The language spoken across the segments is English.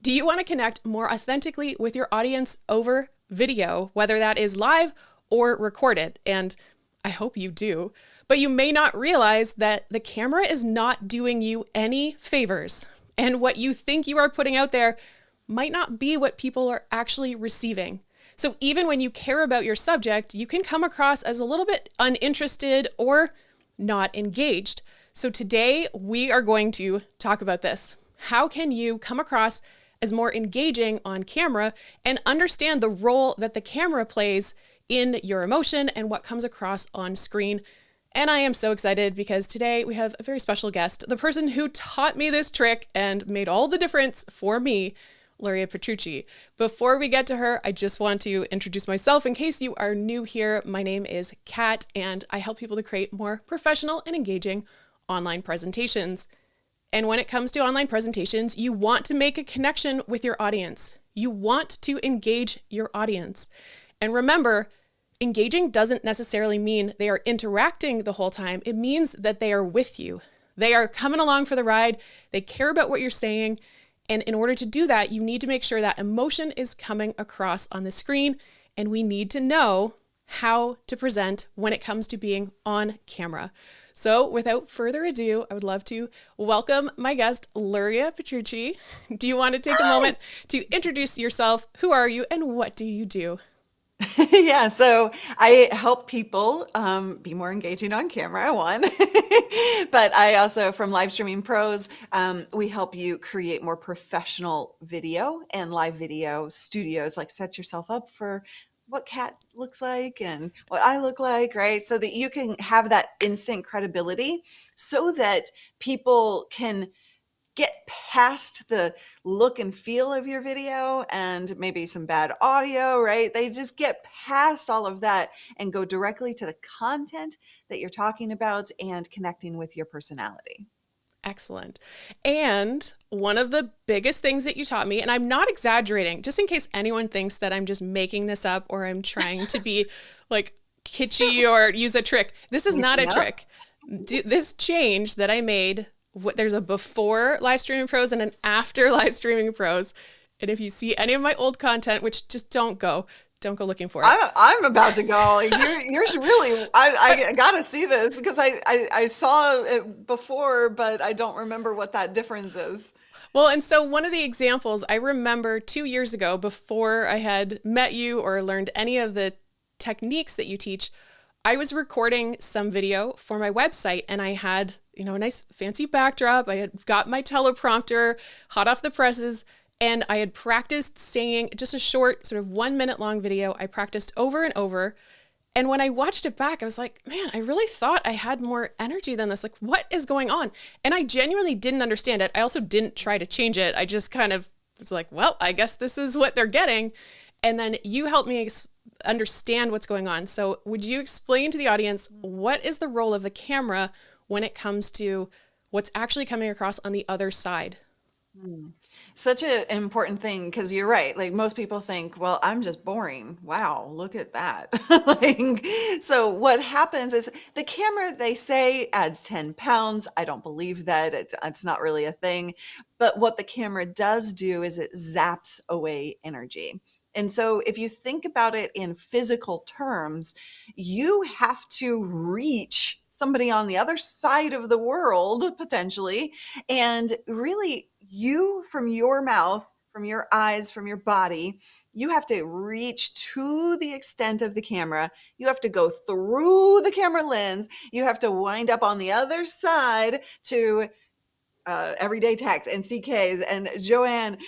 Do you want to connect more authentically with your audience over video, whether that is live or recorded? And I hope you do, but you may not realize that the camera is not doing you any favors. And what you think you are putting out there might not be what people are actually receiving. So even when you care about your subject, you can come across as a little bit uninterested or not engaged. So today we are going to talk about this. How can you come across as more engaging on camera and understand the role that the camera plays in your emotion and what comes across on screen? And I am so excited because today we have a very special guest, the person who taught me this trick and made all the difference for me, Luria Petrucci. Before we get to her, I just want to introduce myself in case you are new here. My name is Kat, and I help people to create more professional and engaging online presentations. And when it comes to online presentations, you want to make a connection with your audience. You want to engage your audience. And remember, engaging doesn't necessarily mean they are interacting the whole time. It means that they are with you. They are coming along for the ride. They care about what you're saying. And in order to do that, you need to make sure that emotion is coming across on the screen. And we need to know how to present when it comes to being on camera. So without further ado, I would love to welcome my guest, Luria Petrucci. Do you want to take a moment to introduce yourself? Who are you and what do you do? Yeah, so I help people be more engaging on camera, one. But I also, from Livestreaming Pros, we help you create more professional video and live video studios, like set yourself up for what Kat looks like and what I look like, right? So that you can have that instant credibility so that people can get past the look and feel of your video and maybe some bad audio, right? They just get past all of that and go directly to the content that you're talking about and connecting with your personality. Excellent. And one of the biggest things that you taught me, and I'm not exaggerating, just in case anyone thinks that I'm just making this up or I'm trying to be like kitschy or use a trick. This is not a trick. This change that I made, there's a before Live Streaming Pros and an after Live Streaming Pros. And if you see any of my old content, which just don't go looking for it. I'm about to go. Like, you're really, I gotta see this because I saw it before, but I don't remember what that difference is. Well, and so one of the examples I remember 2 years ago, before I had met you or learned any of the techniques that you teach, I was recording some video for my website and I had, a nice fancy backdrop. I had got my teleprompter hot off the presses and I had practiced saying just a short sort of 1 minute long video. I practiced over and over. And when I watched it back, I was like, man, I really thought I had more energy than this. Like, what is going on? And I genuinely didn't understand it. I also didn't try to change it. I just kind of was like, well, I guess this is what they're getting. And then you helped me understand what's going on. So would you explain to the audience, what is the role of the camera when it comes to what's actually coming across on the other side? Such an important thing, because you're right. Like, most people think, well, I'm just boring. Wow, look at that. So what happens is the camera, they say, adds 10 pounds. I don't believe that. It's not really a thing. But what the camera does do is it zaps away energy. And so if you think about it in physical terms, you have to reach somebody on the other side of the world, potentially, and really, you, from your mouth, from your eyes, from your body, you have to reach to the extent of the camera. You have to go through the camera lens. You have to wind up on the other side to Everyday Text and CKs and Joanne,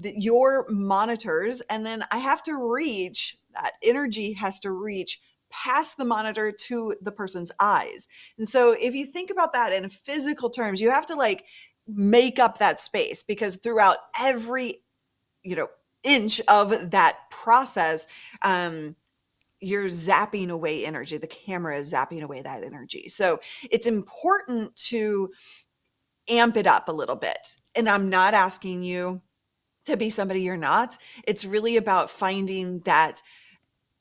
your monitors. And then I have to reach, that energy has to reach past the monitor to the person's eyes. And so if you think about that in physical terms, you have to like make up that space, because throughout every, inch of that process, you're zapping away energy. The camera is zapping away that energy. So it's important to amp it up a little bit. And I'm not asking you to be somebody you're not. It's really about finding that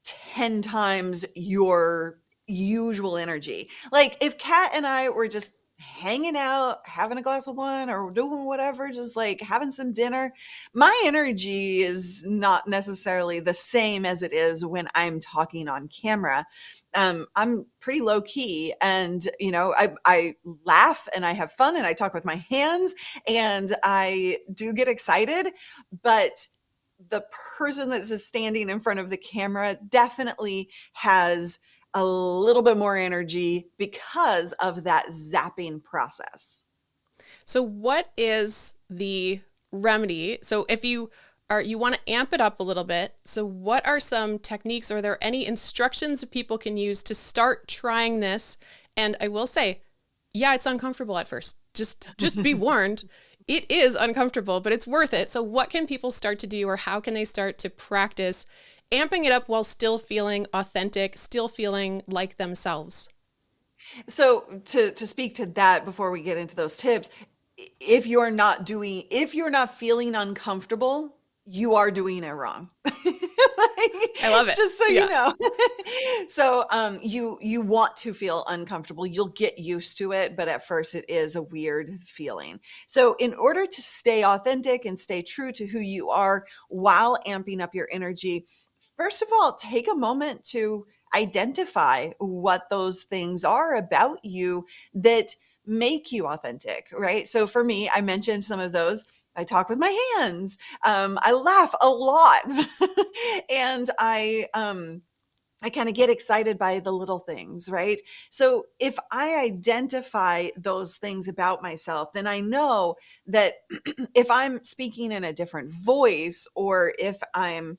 10 times your usual energy. Like, if Kat and I were just hanging out, having a glass of wine or doing whatever, just like having some dinner, my energy is not necessarily the same as it is when I'm talking on camera. I'm pretty low key, and I laugh and I have fun and I talk with my hands and I do get excited, but the person that's standing in front of the camera definitely has a little bit more energy because of that zapping process. So what is the remedy? So if you want to amp it up a little bit, so what are some techniques, or are there any instructions that people can use to start trying this? And I will say, yeah, it's uncomfortable at first. Just be warned. It is uncomfortable, but it's worth it. So what can people start to do, or how can they start to practice amping it up while still feeling authentic, still feeling like themselves? So to speak to that before we get into those tips, if you're not feeling uncomfortable, you are doing it wrong. I love it. Just so you Yeah. know. So you want to feel uncomfortable. You'll get used to it, but at first it is a weird feeling. So in order to stay authentic and stay true to who you are while amping up your energy, first of all, take a moment to identify what those things are about you that make you authentic, right? So for me, I mentioned some of those. I talk with my hands. I laugh a lot, and I kind of get excited by the little things, right? So if I identify those things about myself, then I know that if I'm speaking in a different voice, or if I'm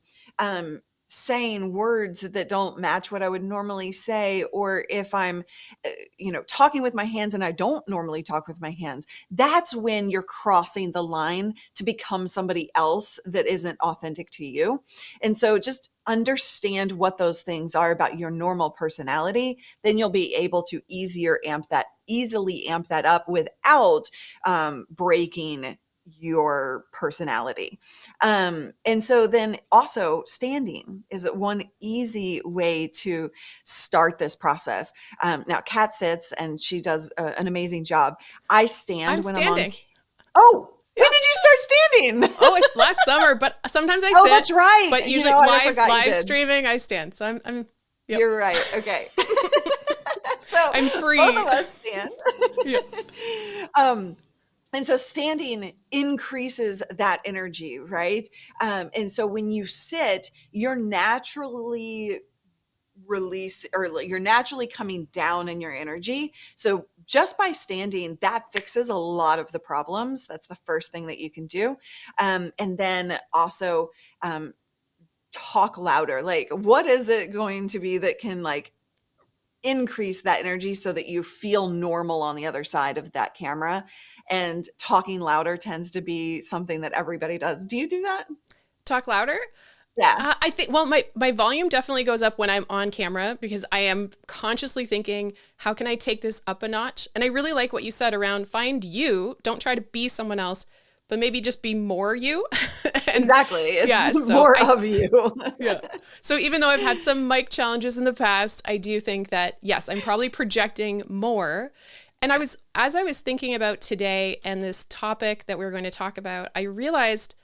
saying words that don't match what I would normally say, or if I'm, talking with my hands and I don't normally talk with my hands, that's when you're crossing the line to become somebody else that isn't authentic to you. And so just understand what those things are about your normal personality, then you'll be able to easily amp that up without breaking your personality. And so then also standing is one easy way to start this process. Now Kat sits and she does an amazing job. I I'm stand when I'm on. standing. Oh, Yeah. when did you start standing? Oh, it's last summer, but sometimes I Oh, sit. that's right. But usually And I forgot you live did. streaming, I stand. So I'm yep. You're right. Okay. So I'm free. both of us stand. Yeah. And so standing increases that energy, right? And so when you sit, you're naturally you're naturally coming down in your energy. So just by standing, that fixes a lot of the problems. That's the first thing that you can do. And then also talk louder. Like, what is it going to be that can like increase that energy so that you feel normal on the other side of that camera? And talking louder tends to be something that everybody does. Do you do that? Talk louder. Yeah. I think, well, my volume definitely goes up when I'm on camera because I am consciously thinking, how can I take this up a notch? And I really like what you said around find you. Don't try to be someone else, but maybe just be more you. And Exactly. yeah, It's so more of you. yeah. So even though I've had some mic challenges in the past, I do think that, yes, I'm probably projecting more. And as I was thinking about today and this topic that we're going to talk about, I realized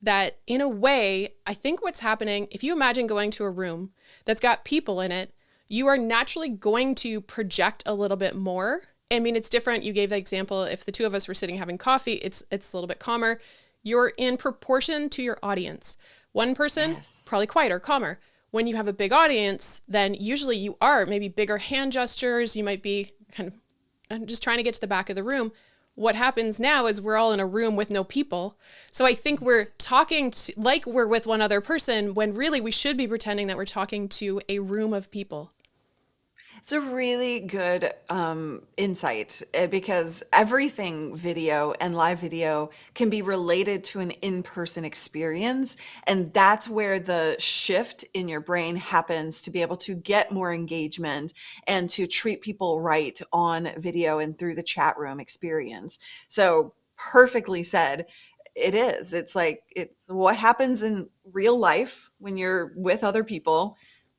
that in a way, I think what's happening, if you imagine going to a room that's got people in it, you are naturally going to project a little bit more. I mean, it's different. You gave the example, if the two of us were sitting having coffee, it's a little bit calmer. You're in proportion to your audience. One person, Yes. probably quieter, calmer. When you have a big audience, then usually you are maybe bigger hand gestures. You might be kind of just trying to get to the back of the room. What happens now is we're all in a room with no people. So I think we're talking like we're with one other person when really we should be pretending that we're talking to a room of people. It's a really good insight because everything video and live video can be related to an in-person experience. And that's where the shift in your brain happens to be able to get more engagement and to treat people right on video and through the chat room experience. So perfectly said. It is. It's like it's what happens in real life when you're with other people.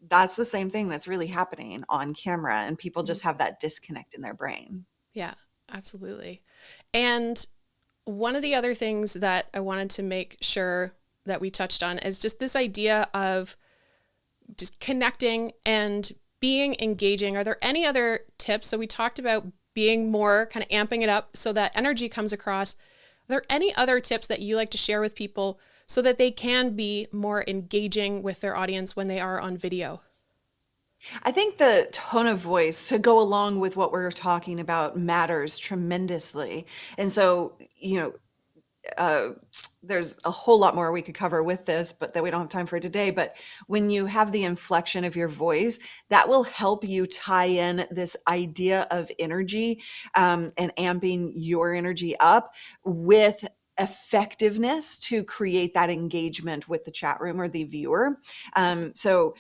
That's the same thing that's really happening on camera, and people Mhm. just have that disconnect in their brain. Yeah. Absolutely. And one of the other things that I wanted to make sure that we touched on is just this idea of just connecting and being engaging. Are there any other tips? So we talked about being more kind of amping it up so that energy comes across. Are there any other tips that you like to share with people so that they can be more engaging with their audience when they are on video? I think the tone of voice to go along with what we're talking about matters tremendously. And so, uh, there's a whole lot more we could cover with this, but that we don't have time for today. But when you have the inflection of your voice, that will help you tie in this idea of energy, and amping your energy up with effectiveness to create that engagement with the chat room or the viewer. So,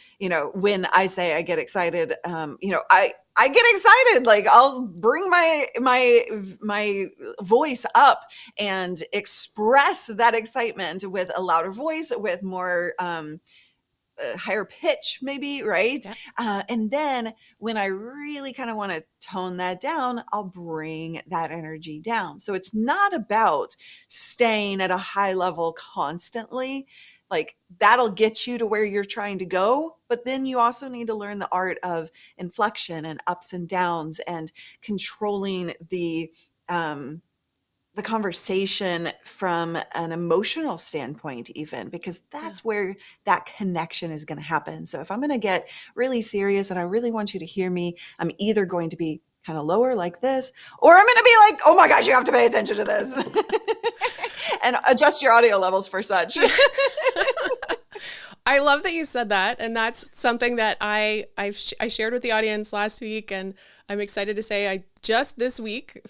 when I say I get excited, I get excited. Like I'll bring my voice up and express that excitement with a louder voice, with more higher pitch, maybe, right? Yeah. And then when I really kind of want to tone that down, I'll bring that energy down. So it's not about staying at a high level constantly. Like that'll get you to where you're trying to go. But then you also need to learn the art of inflection and ups and downs and controlling the conversation from an emotional standpoint, even because Yeah. that's where that connection is going to happen. So if I'm going to get really serious and I really want you to hear me, I'm either going to be kind of lower like this, or I'm going to be like, oh my gosh, you have to pay attention to this and adjust your audio levels for such. I love that you said that, and that's something that I shared with the audience last week, and I'm excited to say I just this week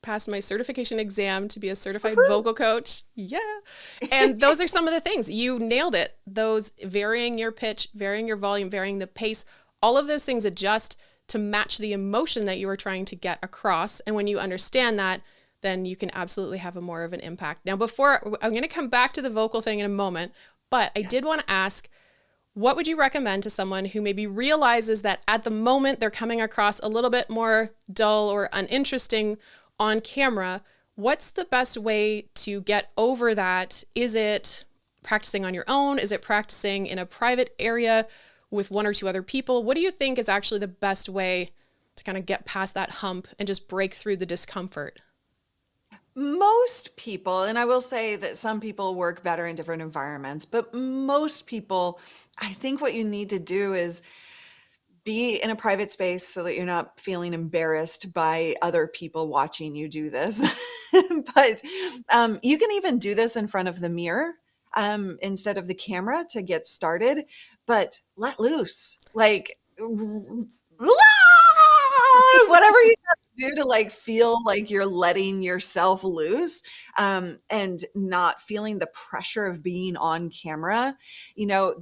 passed my certification exam to be a certified vocal coach. Yeah, and those are some of the things you nailed it. Those varying your pitch, varying your volume, varying the pace, all of those things adjust to match the emotion that you are trying to get across. And when you understand that, then you can absolutely have a more of an impact. Now, before I'm going to come back to the vocal thing in a moment. But I did want to ask, what would you recommend to someone who maybe realizes that at the moment they're coming across a little bit more dull or uninteresting on camera? What's the best way to get over that? Is it practicing on your own? Is it practicing in a private area with one or two other people? What do you think is actually the best way to kind of get past that hump and just break through the discomfort? Most people, and I will say that some people work better in different environments, but most people, I think what you need to do is be in a private space so that you're not feeling embarrassed by other people watching you do this. But you can even do this in front of the mirror instead of the camera to get started, but let loose. Like, whatever you have to do to like feel like you're letting yourself loose, and not feeling the pressure of being on camera,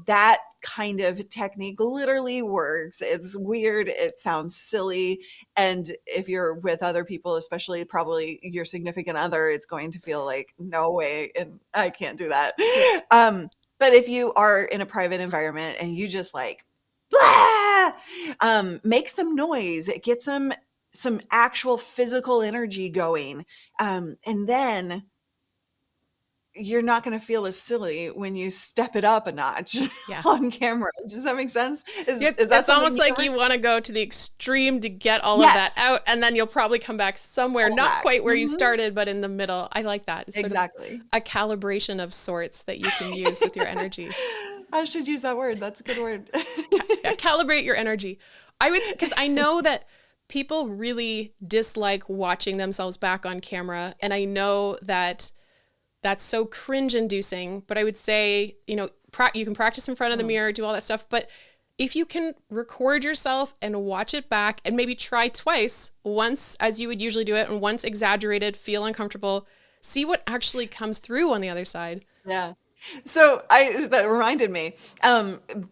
that kind of technique literally works. It's weird, it sounds silly, and if you're with other people, especially probably your significant other, it's going to feel like no way and I can't do that. But if you are in a private environment and you just like blah, make some noise, get some actual physical energy going, and then you're not going to feel as silly when you step it up a notch Yeah. on camera. Does that make sense? Is that It's something almost like you want to go to the extreme to get all of that Yes, out, and then you'll probably come back somewhere, pull not back. quite where you Mhm. started, but in the middle. I like that. It's sort of Exactly. a calibration of sorts that you can use with your energy. I should use that word. That's a good word. Calibrate your energy. I would, because I know that people really dislike watching themselves back on camera, and I know that that's so cringe inducing, but I would say, you can practice in front of the mirror, do all that stuff. But if you can record yourself and watch it back and maybe try twice, once as you would usually do it and once exaggerated, feel uncomfortable, see what actually comes through on the other side. Yeah. So that reminded me,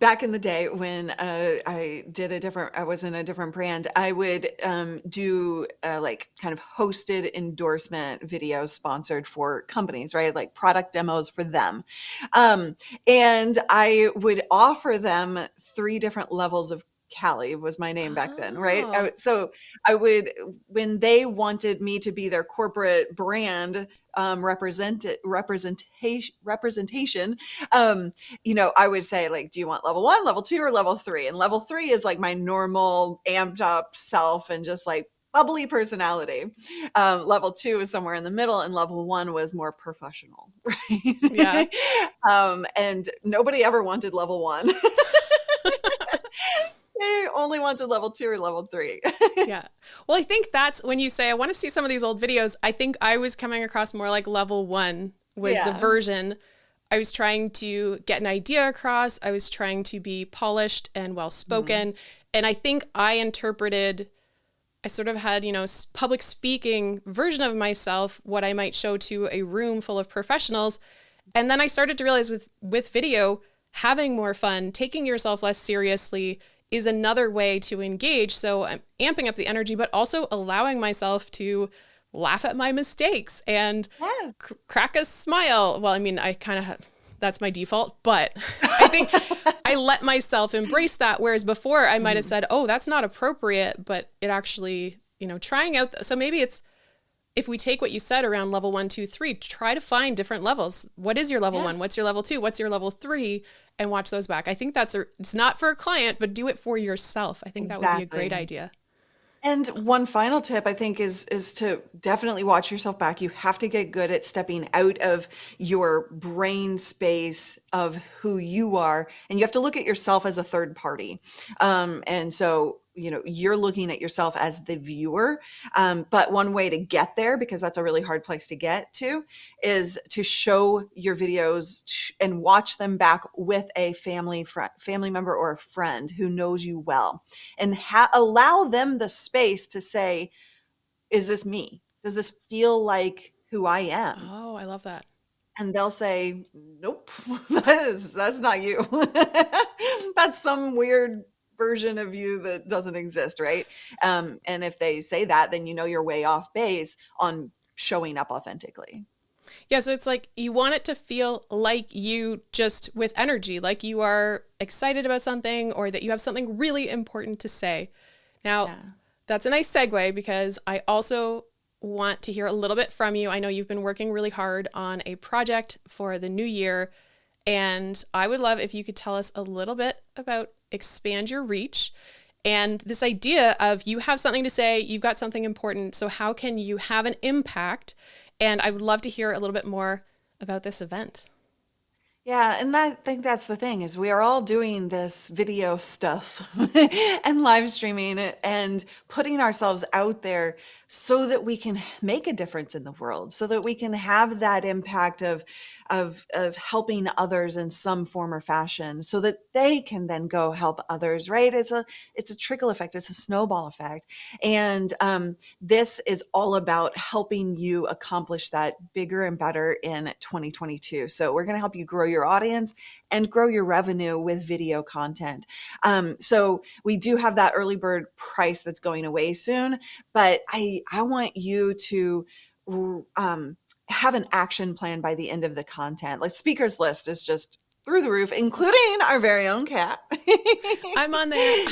back in the day when I was in a different brand, I would do like kind of hosted endorsement videos sponsored for companies, right? Like product demos for them. And I would offer them 3 different levels of Callie was my name back then, right? Oh, So I would, when they wanted me to be their corporate brand representation, I would say like, do you want level 1, level 2, or level 3? And level 3 is like my normal amped up self and just like bubbly personality. Level 2 is somewhere in the middle, and level 1 was more professional, yeah. right? And nobody ever wanted level 1. They only wanted level 2 or level 3. Yeah. Well, I think that's when you say, I want to see some of these old videos. I think I was coming across more like level 1 was the Yeah. version. I was trying to get an idea across. I was trying to be polished and well Mhm. spoken. And I think I sort of had, public speaking version of myself, what I might show to a room full of professionals. And then I started to realize with video, having more fun, taking yourself less seriously is another way to engage. So I'm amping up the energy, but also allowing myself to laugh at my mistakes and Yes. crack a smile. Well, I mean, I kind of have, that's my default, but I think I let myself embrace that. Whereas before I might have Mhm. said, oh, that's not appropriate, but it actually, trying out. So maybe it's, if we take what you said around level 1, 2, 3, try to find different levels. What is your level Yeah, 1? What's your level 2? What's your level 3? And watch those back. I think it's not for a client, but do it for yourself. I think that would be a great exactly. idea. And one final tip I think is to definitely watch yourself back. You have to get good at stepping out of your brain space of who you are, and you have to look at yourself as a third party. And so, you're looking at yourself as the viewer. But one way to get there, because that's a really hard place to get to, is to show your videos and watch them back with a family member or a friend who knows you well, and allow them the space to say, is this me? Does this feel like who I am? Oh, I love that. And they'll say, nope, that's not you. That's some weird version of you that doesn't exist, right? And if they say that, then you're way off base on showing up authentically. Yeah, so it's like you want it to feel like you, just with energy, like you are excited about something or that you have something really important to say. Now, Yeah. that's a nice segue because I also want to hear a little bit from you. I know you've been working really hard on a project for the new year, and I would love if you could tell us a little bit about Expand Your Reach and this idea of you have something to say, you've got something important. So, how can you have an impact? And I would love to hear a little bit more about this event. Yeah, and I think that's the thing is we are all doing this video stuff and live streaming and putting ourselves out there so that we can make a difference in the world, so that we can have that impact of helping others in some form or fashion, so that they can then go help others, right? It's a trickle effect, it's a snowball effect. And this is all about helping you accomplish that bigger and better in 2022. So we're going to help you grow your audience and grow your revenue with video content. So we do have that early bird price that's going away soon, but I want you to have an action plan by the end of the content. Like, speakers list is just through the roof, Yes, including our very own cat. I'm on there.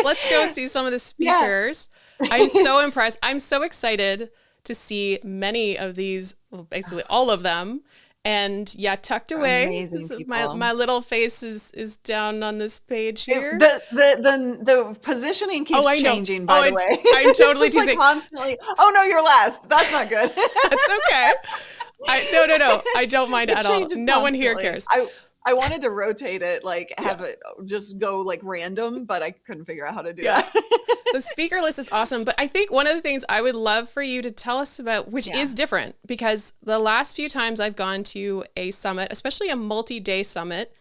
Let's go see some of the Yeah. speakers. I'm so impressed. I'm so excited to see many of these, well, basically all of them. And yeah, tucked away. Amazing My people. little face is down on this page It, here. the positioning Oh, keeps I know. changing, Oh, by the way. I'm It's totally just like teasing. constantly, oh no, you're last. That's not good. That's okay. No. I don't mind It at all. changes No one here constantly. cares. I wanted to rotate it, like Yeah. have it just go like random, but I couldn't figure out how to do Yeah. that. The speaker list is awesome, but I think one of the things I would love for you to tell us about, which Yeah. is different, because the last few times I've gone to a summit, especially a multi-day summit,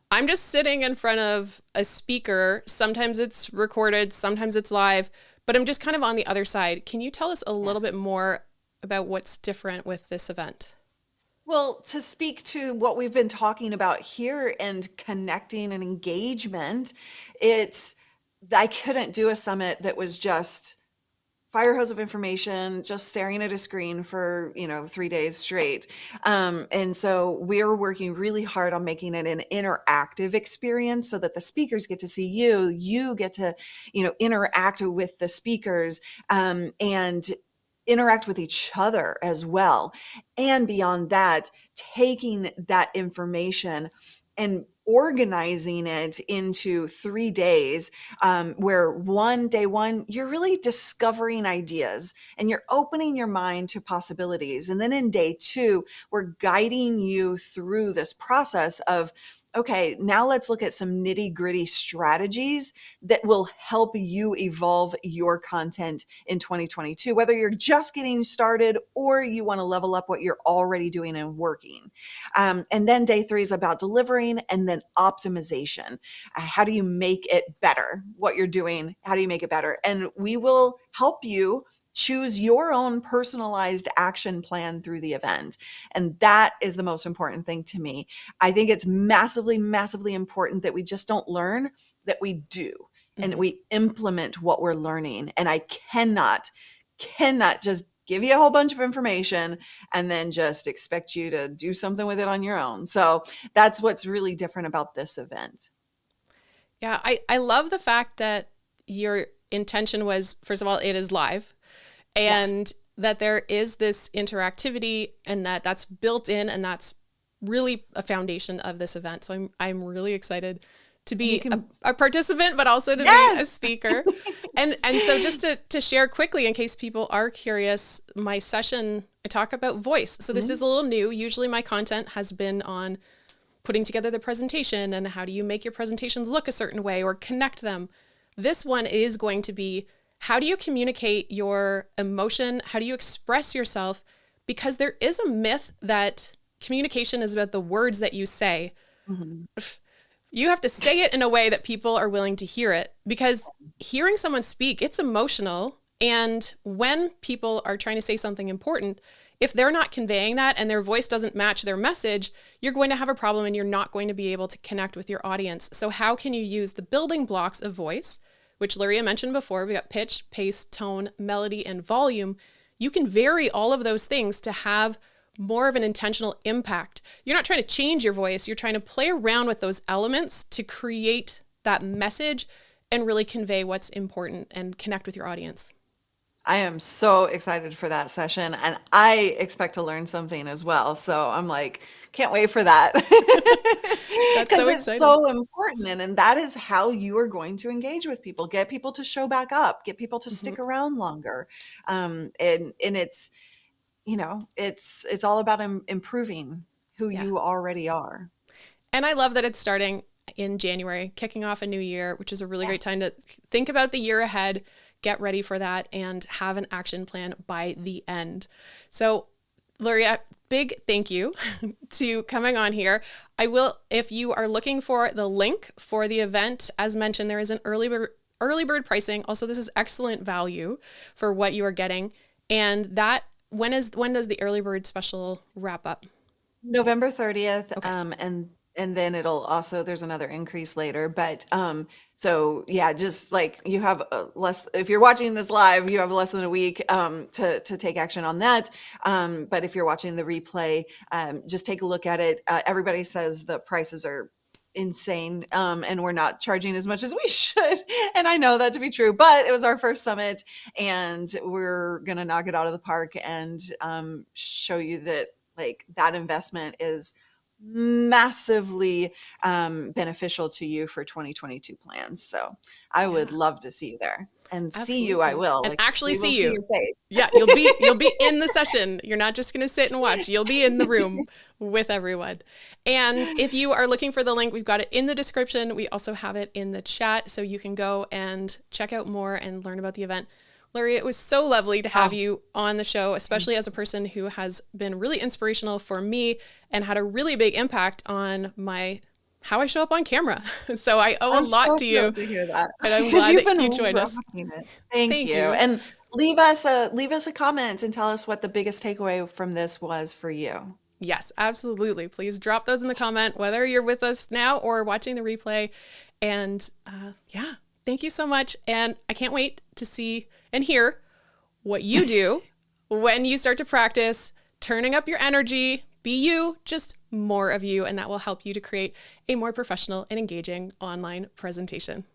I'm just sitting in front of a speaker. Sometimes it's recorded, sometimes it's live, but I'm just kind of on the other side. Can you tell us a Yeah. little bit more about what's different with this event? Well, to speak to what we've been talking about here and connecting and engagement, it's I couldn't do a summit that was just fire hose of information, just staring at a screen for, 3 days straight. And so we're working really hard on making it an interactive experience so that the speakers get to see you, you get to, interact with the speakers, and interact with each other as well. And beyond that, taking that information and organizing it into 3 days, where day one, you're really discovering ideas and you're opening your mind to possibilities. And then in day two, we're guiding you through this process of, okay, now let's look at some nitty gritty strategies that will help you evolve your content in 2022, whether you're just getting started or you want to level up what you're already doing and working. And then day three is about delivering and then optimization. How do you make it better? What you're doing, how do you make it better? And we will help you choose your own personalized action plan through the event. And that is the most important thing to me. I think it's massively, massively important that we just don't learn, that we do, and we implement what we're learning. And I cannot just give you a whole bunch of information and then just expect you to do something with it on your own. So that's what's really different about this event. Yeah, I love the fact that your intention was, first of all, it is live, and that there is this interactivity and that's built in, and that's really a foundation of this event. So I'm really excited to be a participant, but also to be a speaker. And so just to share quickly, in case people are curious, my session, I talk about voice. So this is a little new. Usually my content has been on putting together the presentation and how do you make your presentations look a certain way or connect them. This one is going to be, how do you communicate your emotion? How do you express yourself? Because there is a myth that communication is about the words that you say. You have to say it in a way that people are willing to hear it, because hearing someone speak, it's emotional. And when people are trying to say something important, if they're not conveying that and their voice doesn't match their message, you're going to have a problem and you're not going to be able to connect with your audience. So how can you use the building blocks of voice, which Luria mentioned before? We got pitch, pace, tone, melody, and volume. You can vary all of those things to have more of an intentional impact. You're not trying to change your voice. You're trying to play around with those elements to create that message and really convey what's important and connect with your audience. I am so excited for that session, and I expect to learn something as well. So I'm like, can't wait for that. Because it's so important. And that is how you are going to engage with people, get people to show back up, get people to stick around longer. And it's, it's all about improving who you already are. And I love that it's starting in January, kicking off a new year, which is a really great time to think about the year ahead, get ready for that, and have an action plan by the end. So Luria, big thank you to coming on here. I will, if you are looking for the link for the event, as mentioned, there is an early bird pricing. Also, this is excellent value for what you are getting. And that, when does the early bird special wrap up? November 30th. Okay. And then it'll also, there's another increase later, but so yeah, just like you have less, if you're watching this live, you have less than a week to take action on that. But if you're watching the replay, just take a look at it. Everybody says the prices are insane, and we're not charging as much as we should. And I know that to be true, but it was our first summit, and we're gonna knock it out of the park and show you that like that investment is massively beneficial to you for 2022 plans. So I would love to see you there, and see you. I will, and actually see you. See your face. Yeah, you'll be in the session. You're not just going to sit and watch. You'll be in the room with everyone. And if you are looking for the link, we've got it in the description. We also have it in the chat, so you can go and check out more and learn about the event. Luria, it was so lovely to have you on the show, especially as a person who has been really inspirational for me and had a really big impact on how I show up on camera. So I owe a lot to you. To hear that. And I'm glad that you joined us. Thank you. And leave us a comment and tell us what the biggest takeaway from this was for you. Yes, absolutely. Please drop those in the comment, whether you're with us now or watching the replay. And thank you so much. And I can't wait to see and hear what you do when you start to practice turning up your energy, be you, just more of you, and that will help you to create a more professional and engaging online presentation.